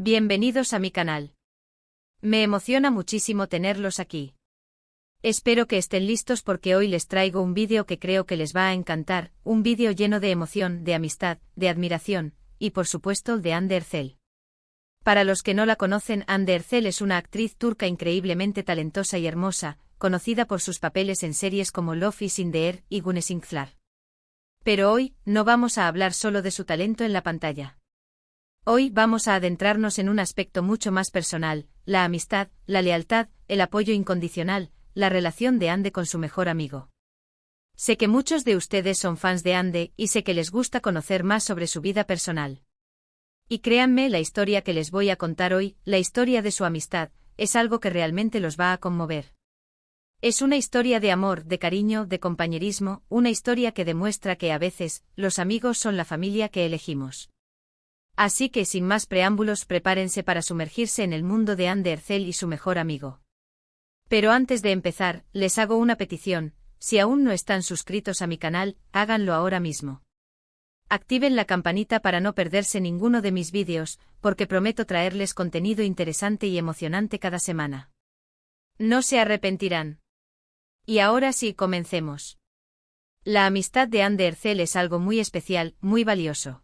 Bienvenidos a mi canal. Me emociona muchísimo tenerlos aquí. Espero que estén listos porque hoy les traigo un vídeo que creo que les va a encantar, un vídeo lleno de emoción, de amistad, de admiración, y por supuesto de Hande Erçel. Para los que no la conocen, Hande Erçel es una actriz turca increíblemente talentosa y hermosa, conocida por sus papeles en series como Love is in the Air y Güneşinkler. Pero hoy, no vamos a hablar solo de su talento en la pantalla. Hoy vamos a adentrarnos en un aspecto mucho más personal, la amistad, la lealtad, el apoyo incondicional, la relación de Hande con su mejor amigo. Sé que muchos de ustedes son fans de Hande y sé que les gusta conocer más sobre su vida personal. Y créanme, la historia que les voy a contar hoy, la historia de su amistad, es algo que realmente los va a conmover. Es una historia de amor, de cariño, de compañerismo, una historia que demuestra que a veces, los amigos son la familia que elegimos. Así que sin más preámbulos, prepárense para sumergirse en el mundo de Hande Erçel y su mejor amigo. Pero antes de empezar, les hago una petición: si aún no están suscritos a mi canal, háganlo ahora mismo. Activen la campanita para no perderse ninguno de mis vídeos, porque prometo traerles contenido interesante y emocionante cada semana. No se arrepentirán. Y ahora sí, comencemos. La amistad de Hande Erçel es algo muy especial, muy valioso.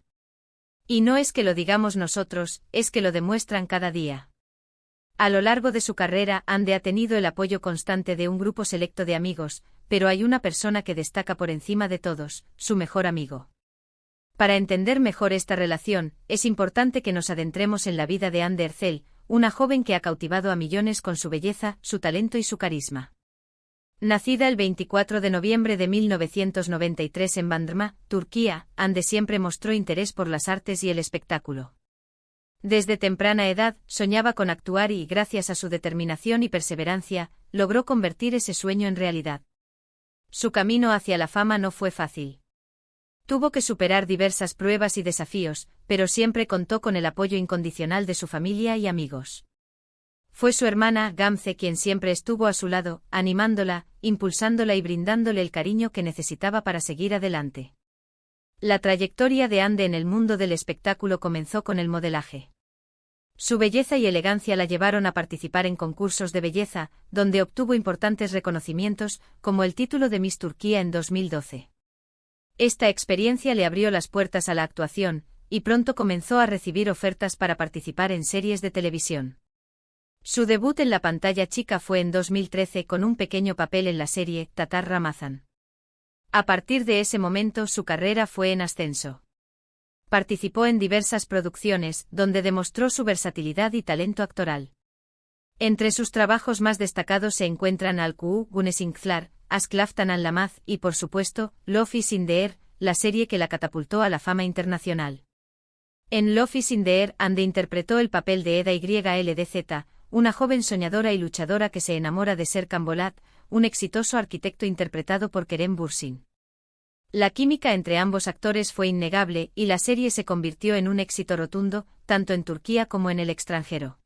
Y no es que lo digamos nosotros, es que lo demuestran cada día. A lo largo de su carrera, Hande ha tenido el apoyo constante de un grupo selecto de amigos, pero hay una persona que destaca por encima de todos, su mejor amigo. Para entender mejor esta relación, es importante que nos adentremos en la vida de Hande Erçel, una joven que ha cautivado a millones con su belleza, su talento y su carisma. Nacida el 24 de noviembre de 1993 en Bandırma, Turquía, Hande siempre mostró interés por las artes y el espectáculo. Desde temprana edad, soñaba con actuar y, gracias a su determinación y perseverancia, logró convertir ese sueño en realidad. Su camino hacia la fama no fue fácil. Tuvo que superar diversas pruebas y desafíos, pero siempre contó con el apoyo incondicional de su familia y amigos. Fue su hermana, Gamze, quien siempre estuvo a su lado, animándola, impulsándola y brindándole el cariño que necesitaba para seguir adelante. La trayectoria de Hande en el mundo del espectáculo comenzó con el modelaje. Su belleza y elegancia la llevaron a participar en concursos de belleza, donde obtuvo importantes reconocimientos, como el título de Miss Turquía en 2012. Esta experiencia le abrió las puertas a la actuación, y pronto comenzó a recibir ofertas para participar en series de televisión. Su debut en la pantalla chica fue en 2013 con un pequeño papel en la serie Tatar Ramazan. A partir de ese momento su carrera fue en ascenso. Participó en diversas producciones, donde demostró su versatilidad y talento actoral. Entre sus trabajos más destacados se encuentran Alkuu, Güneşinkler, Aşk Laftan Anlamaz y, por supuesto, Love is in the Air, la serie que la catapultó a la fama internacional. En Love is in the Air, Hande interpretó el papel de Eda YLDZ, una joven soñadora y luchadora que se enamora de Serkan Bolat, un exitoso arquitecto interpretado por Kerem Bürsin. La química entre ambos actores fue innegable y la serie se convirtió en un éxito rotundo, tanto en Turquía como en el extranjero.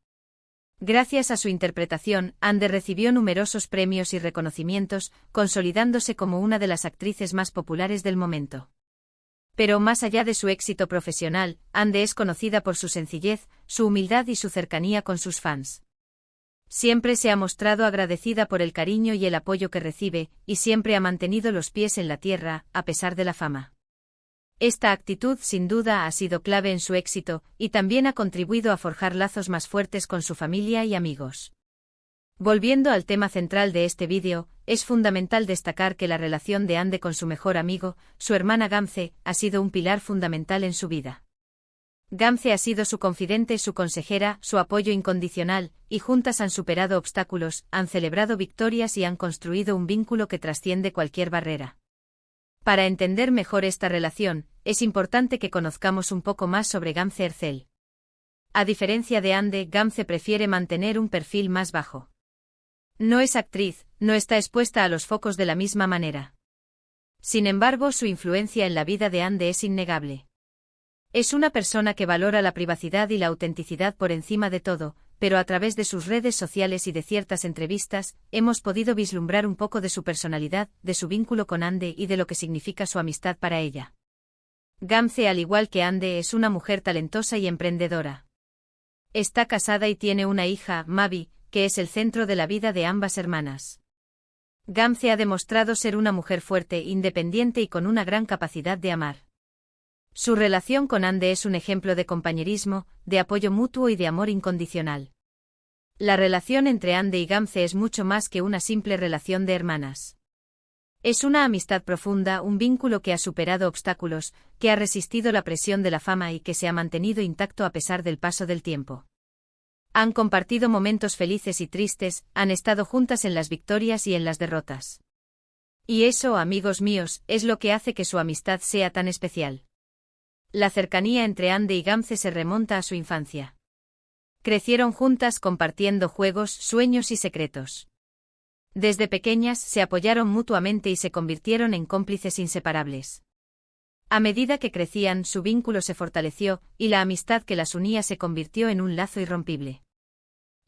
Gracias a su interpretación, Hande recibió numerosos premios y reconocimientos, consolidándose como una de las actrices más populares del momento. Pero más allá de su éxito profesional, Hande es conocida por su sencillez, su humildad y su cercanía con sus fans. Siempre se ha mostrado agradecida por el cariño y el apoyo que recibe, y siempre ha mantenido los pies en la tierra, a pesar de la fama. Esta actitud sin duda ha sido clave en su éxito, y también ha contribuido a forjar lazos más fuertes con su familia y amigos. Volviendo al tema central de este vídeo, es fundamental destacar que la relación de Hande con su mejor amigo, su hermana Gamze, ha sido un pilar fundamental en su vida. Gamze ha sido su confidente, su consejera, su apoyo incondicional, y juntas han superado obstáculos, han celebrado victorias y han construido un vínculo que trasciende cualquier barrera. Para entender mejor esta relación, es importante que conozcamos un poco más sobre Gamze Erçel. A diferencia de Hande, Gamze prefiere mantener un perfil más bajo. No es actriz, no está expuesta a los focos de la misma manera. Sin embargo, su influencia en la vida de Hande es innegable. Es una persona que valora la privacidad y la autenticidad por encima de todo, pero a través de sus redes sociales y de ciertas entrevistas, hemos podido vislumbrar un poco de su personalidad, de su vínculo con Hande y de lo que significa su amistad para ella. Gamze, al igual que Hande, es una mujer talentosa y emprendedora. Está casada y tiene una hija, Mavi, que es el centro de la vida de ambas hermanas. Gamze ha demostrado ser una mujer fuerte, independiente y con una gran capacidad de amar. Su relación con Ande es un ejemplo de compañerismo, de apoyo mutuo y de amor incondicional. La relación entre Ande y Gamze es mucho más que una simple relación de hermanas. Es una amistad profunda, un vínculo que ha superado obstáculos, que ha resistido la presión de la fama y que se ha mantenido intacto a pesar del paso del tiempo. Han compartido momentos felices y tristes, han estado juntas en las victorias y en las derrotas. Y eso, amigos míos, es lo que hace que su amistad sea tan especial. La cercanía entre Ande y Gamze se remonta a su infancia. Crecieron juntas compartiendo juegos, sueños y secretos. Desde pequeñas se apoyaron mutuamente y se convirtieron en cómplices inseparables. A medida que crecían, su vínculo se fortaleció, y la amistad que las unía se convirtió en un lazo irrompible.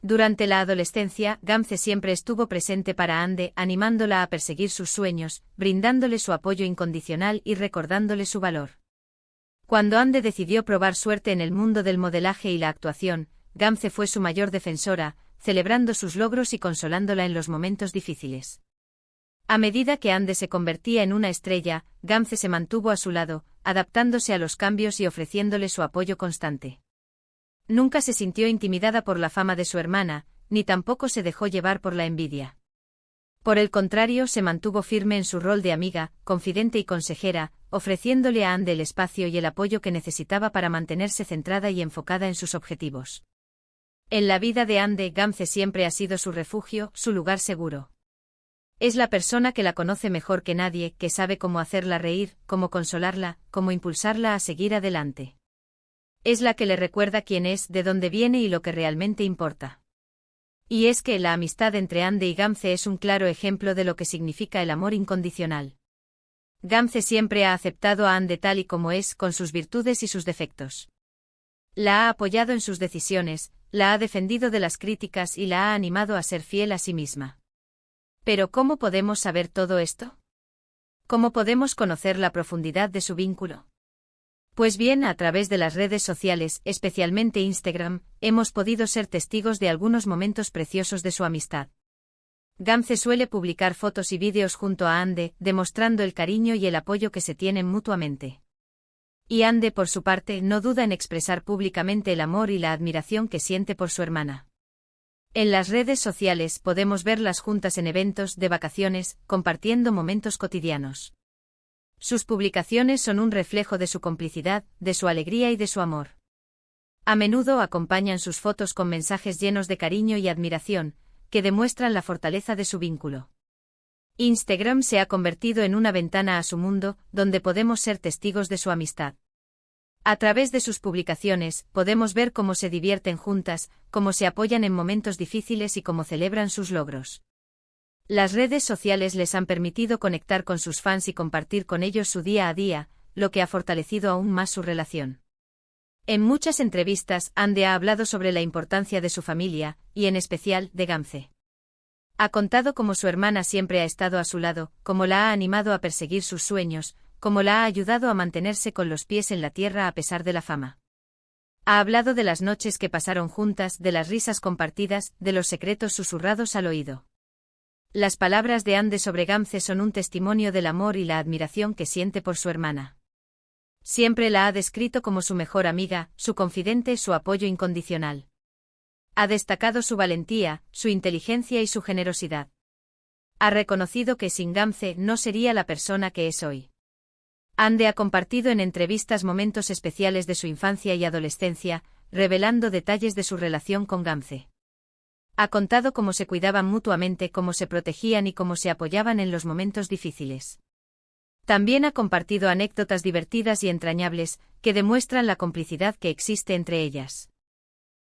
Durante la adolescencia, Gamze siempre estuvo presente para Ande, animándola a perseguir sus sueños, brindándole su apoyo incondicional y recordándole su valor. Cuando Ande decidió probar suerte en el mundo del modelaje y la actuación, Gamze fue su mayor defensora, celebrando sus logros y consolándola en los momentos difíciles. A medida que Ande se convertía en una estrella, Gamze se mantuvo a su lado, adaptándose a los cambios y ofreciéndole su apoyo constante. Nunca se sintió intimidada por la fama de su hermana, ni tampoco se dejó llevar por la envidia. Por el contrario, se mantuvo firme en su rol de amiga, confidente y consejera, ofreciéndole a Ande el espacio y el apoyo que necesitaba para mantenerse centrada y enfocada en sus objetivos. En la vida de Ande, Gamze siempre ha sido su refugio, su lugar seguro. Es la persona que la conoce mejor que nadie, que sabe cómo hacerla reír, cómo consolarla, cómo impulsarla a seguir adelante. Es la que le recuerda quién es, de dónde viene y lo que realmente importa. Y es que la amistad entre Ande y Gamze es un claro ejemplo de lo que significa el amor incondicional. Gamze siempre ha aceptado a Ande tal y como es, con sus virtudes y sus defectos. La ha apoyado en sus decisiones, la ha defendido de las críticas y la ha animado a ser fiel a sí misma. Pero ¿cómo podemos saber todo esto? ¿Cómo podemos conocer la profundidad de su vínculo? Pues bien, a través de las redes sociales, especialmente Instagram, hemos podido ser testigos de algunos momentos preciosos de su amistad. Gamze suele publicar fotos y vídeos junto a Ande, demostrando el cariño y el apoyo que se tienen mutuamente. Y Ande, por su parte, no duda en expresar públicamente el amor y la admiración que siente por su hermana. En las redes sociales podemos verlas juntas en eventos, de vacaciones, compartiendo momentos cotidianos. Sus publicaciones son un reflejo de su complicidad, de su alegría y de su amor. A menudo acompañan sus fotos con mensajes llenos de cariño y admiración, que demuestran la fortaleza de su vínculo. Instagram se ha convertido en una ventana a su mundo, donde podemos ser testigos de su amistad. A través de sus publicaciones, podemos ver cómo se divierten juntas, cómo se apoyan en momentos difíciles y cómo celebran sus logros. Las redes sociales les han permitido conectar con sus fans y compartir con ellos su día a día, lo que ha fortalecido aún más su relación. En muchas entrevistas, Ande ha hablado sobre la importancia de su familia, y en especial, de Gamze. Ha contado cómo su hermana siempre ha estado a su lado, cómo la ha animado a perseguir sus sueños, cómo la ha ayudado a mantenerse con los pies en la tierra a pesar de la fama. Ha hablado de las noches que pasaron juntas, de las risas compartidas, de los secretos susurrados al oído. Las palabras de Ande sobre Gamze son un testimonio del amor y la admiración que siente por su hermana. Siempre la ha descrito como su mejor amiga, su confidente, su apoyo incondicional. Ha destacado su valentía, su inteligencia y su generosidad. Ha reconocido que sin Gamze no sería la persona que es hoy. Ande ha compartido en entrevistas momentos especiales de su infancia y adolescencia, revelando detalles de su relación con Gamze. Ha contado cómo se cuidaban mutuamente, cómo se protegían y cómo se apoyaban en los momentos difíciles. También ha compartido anécdotas divertidas y entrañables, que demuestran la complicidad que existe entre ellas.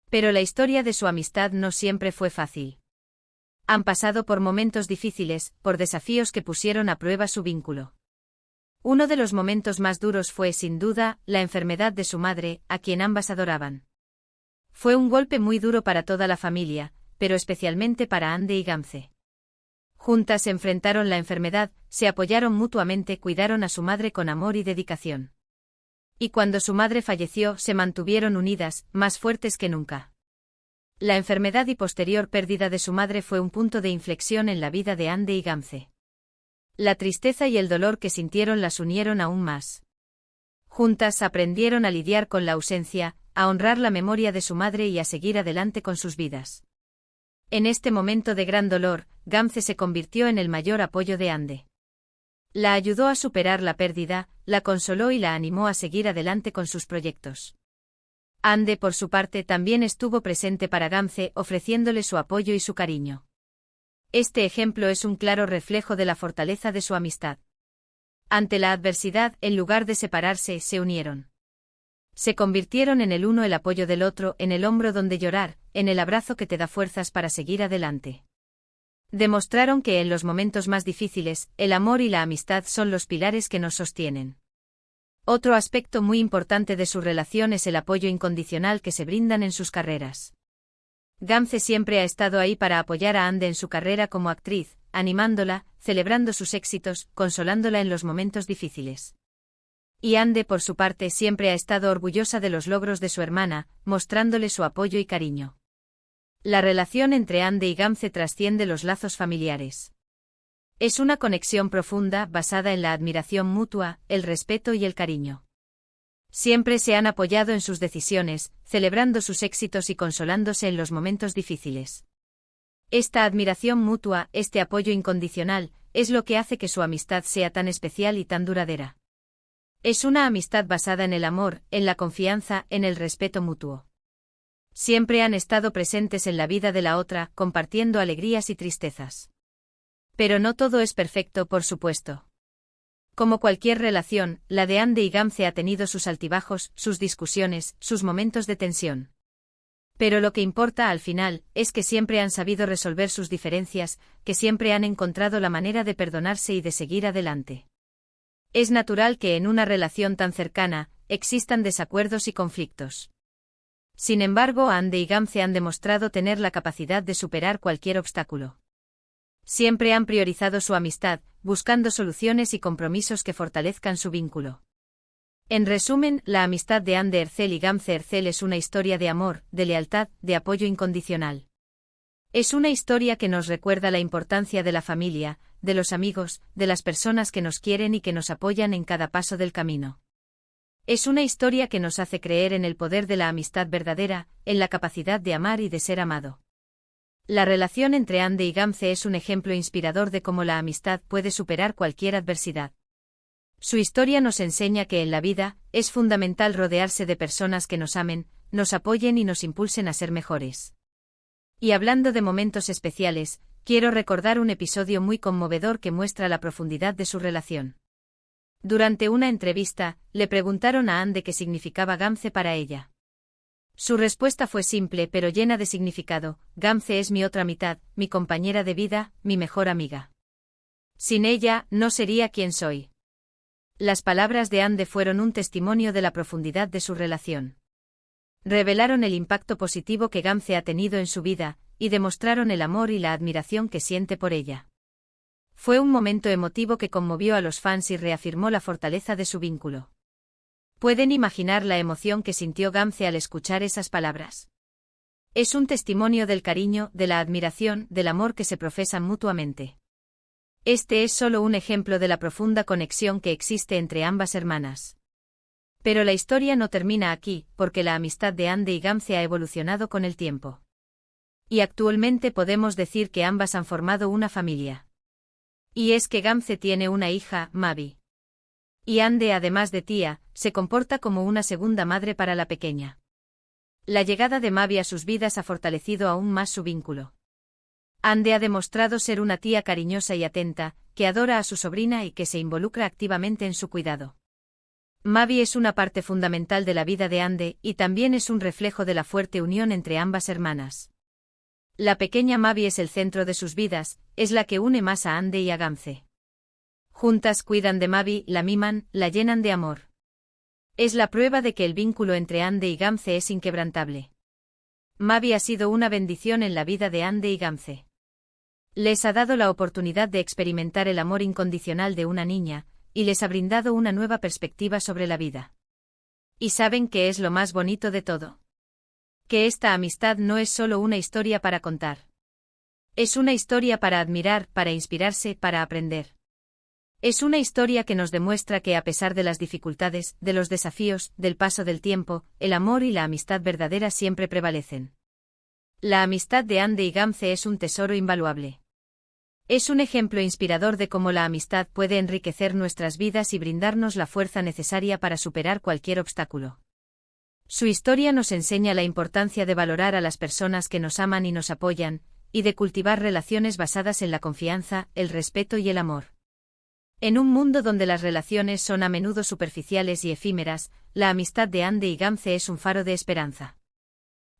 Pero la historia de su amistad no siempre fue fácil. Han pasado por momentos difíciles, por desafíos que pusieron a prueba su vínculo. Uno de los momentos más duros fue, sin duda, la enfermedad de su madre, a quien ambas adoraban. Fue un golpe muy duro para toda la familia, pero especialmente para Ande y Gamze. Juntas enfrentaron la enfermedad, se apoyaron mutuamente, cuidaron a su madre con amor y dedicación. Y cuando su madre falleció, se mantuvieron unidas, más fuertes que nunca. La enfermedad y posterior pérdida de su madre fue un punto de inflexión en la vida de Ande y Gamze. La tristeza y el dolor que sintieron las unieron aún más. Juntas aprendieron a lidiar con la ausencia, a honrar la memoria de su madre y a seguir adelante con sus vidas. En este momento de gran dolor, Gamze se convirtió en el mayor apoyo de Ande. La ayudó a superar la pérdida, la consoló y la animó a seguir adelante con sus proyectos. Ande, por su parte, también estuvo presente para Gamze, ofreciéndole su apoyo y su cariño. Este ejemplo es un claro reflejo de la fortaleza de su amistad. Ante la adversidad, en lugar de separarse, se unieron. Se convirtieron en el uno el apoyo del otro, en el hombro donde llorar, en el abrazo que te da fuerzas para seguir adelante. Demostraron que en los momentos más difíciles, el amor y la amistad son los pilares que nos sostienen. Otro aspecto muy importante de su relación es el apoyo incondicional que se brindan en sus carreras. Gamze siempre ha estado ahí para apoyar a Ande en su carrera como actriz, animándola, celebrando sus éxitos, consolándola en los momentos difíciles. Y Ande, por su parte, siempre ha estado orgullosa de los logros de su hermana, mostrándole su apoyo y cariño. La relación entre Ande y Gamze trasciende los lazos familiares. Es una conexión profunda basada en la admiración mutua, el respeto y el cariño. Siempre se han apoyado en sus decisiones, celebrando sus éxitos y consolándose en los momentos difíciles. Esta admiración mutua, este apoyo incondicional, es lo que hace que su amistad sea tan especial y tan duradera. Es una amistad basada en el amor, en la confianza, en el respeto mutuo. Siempre han estado presentes en la vida de la otra, compartiendo alegrías y tristezas. Pero no todo es perfecto, por supuesto. Como cualquier relación, la de Ande y Gamze ha tenido sus altibajos, sus discusiones, sus momentos de tensión. Pero lo que importa al final, es que siempre han sabido resolver sus diferencias, que siempre han encontrado la manera de perdonarse y de seguir adelante. Es natural que en una relación tan cercana, existan desacuerdos y conflictos. Sin embargo, Ande y Gamze han demostrado tener la capacidad de superar cualquier obstáculo. Siempre han priorizado su amistad, buscando soluciones y compromisos que fortalezcan su vínculo. En resumen, la amistad de Ande Ercel y Gamze Ercel es una historia de amor, de lealtad, de apoyo incondicional. Es una historia que nos recuerda la importancia de la familia, de los amigos, de las personas que nos quieren y que nos apoyan en cada paso del camino. Es una historia que nos hace creer en el poder de la amistad verdadera, en la capacidad de amar y de ser amado. La relación entre Ande y Gamze es un ejemplo inspirador de cómo la amistad puede superar cualquier adversidad. Su historia nos enseña que en la vida, es fundamental rodearse de personas que nos amen, nos apoyen y nos impulsen a ser mejores. Y hablando de momentos especiales, quiero recordar un episodio muy conmovedor que muestra la profundidad de su relación. Durante una entrevista, le preguntaron a Ande qué significaba Gamze para ella. Su respuesta fue simple pero llena de significado: Gamze es mi otra mitad, mi compañera de vida, mi mejor amiga. Sin ella, no sería quien soy. Las palabras de Ande fueron un testimonio de la profundidad de su relación. Revelaron el impacto positivo que Gamze ha tenido en su vida, y demostraron el amor y la admiración que siente por ella. Fue un momento emotivo que conmovió a los fans y reafirmó la fortaleza de su vínculo. ¿Pueden imaginar la emoción que sintió Gamze al escuchar esas palabras? Es un testimonio del cariño, de la admiración, del amor que se profesan mutuamente. Este es solo un ejemplo de la profunda conexión que existe entre ambas hermanas. Pero la historia no termina aquí, porque la amistad de Ande y Gamze ha evolucionado con el tiempo. Y actualmente podemos decir que ambas han formado una familia. Y es que Gamze tiene una hija, Mavi. Y Ande, además de tía, se comporta como una segunda madre para la pequeña. La llegada de Mavi a sus vidas ha fortalecido aún más su vínculo. Ande ha demostrado ser una tía cariñosa y atenta, que adora a su sobrina y que se involucra activamente en su cuidado. Mavi es una parte fundamental de la vida de Ande, y también es un reflejo de la fuerte unión entre ambas hermanas. La pequeña Mavi es el centro de sus vidas, es la que une más a Ande y a Gamze. Juntas cuidan de Mavi, la miman, la llenan de amor. Es la prueba de que el vínculo entre Ande y Gamze es inquebrantable. Mavi ha sido una bendición en la vida de Ande y Gamze. Les ha dado la oportunidad de experimentar el amor incondicional de una niña, y les ha brindado una nueva perspectiva sobre la vida. ¿Y saben qué es lo más bonito de todo? Que esta amistad no es solo una historia para contar. Es una historia para admirar, para inspirarse, para aprender. Es una historia que nos demuestra que a pesar de las dificultades, de los desafíos, del paso del tiempo, el amor y la amistad verdadera siempre prevalecen. La amistad de Ande y Gamze es un tesoro invaluable. Es un ejemplo inspirador de cómo la amistad puede enriquecer nuestras vidas y brindarnos la fuerza necesaria para superar cualquier obstáculo. Su historia nos enseña la importancia de valorar a las personas que nos aman y nos apoyan, y de cultivar relaciones basadas en la confianza, el respeto y el amor. En un mundo donde las relaciones son a menudo superficiales y efímeras, la amistad de Ande y Gamze es un faro de esperanza.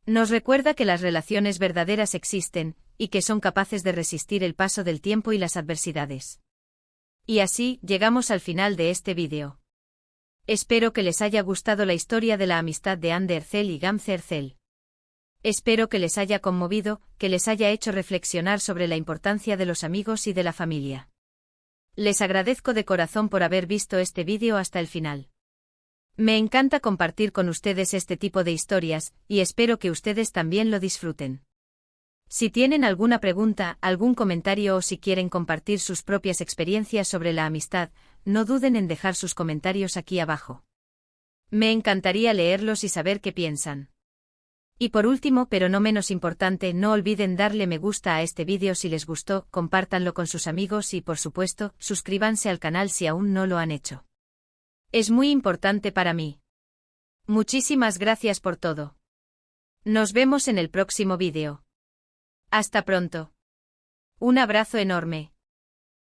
Nos recuerda que las relaciones verdaderas existen, y que son capaces de resistir el paso del tiempo y las adversidades. Y así, llegamos al final de este vídeo. Espero que les haya gustado la historia de la amistad de Ande Ercel y Gamze Ercel. Espero que les haya conmovido, que les haya hecho reflexionar sobre la importancia de los amigos y de la familia. Les agradezco de corazón por haber visto este vídeo hasta el final. Me encanta compartir con ustedes este tipo de historias, y espero que ustedes también lo disfruten. Si tienen alguna pregunta, algún comentario o si quieren compartir sus propias experiencias sobre la amistad, no duden en dejar sus comentarios aquí abajo. Me encantaría leerlos y saber qué piensan. Y por último, pero no menos importante, no olviden darle me gusta a este vídeo si les gustó, compártanlo con sus amigos y, por supuesto, suscríbanse al canal si aún no lo han hecho. Es muy importante para mí. Muchísimas gracias por todo. Nos vemos en el próximo vídeo. Hasta pronto. Un abrazo enorme.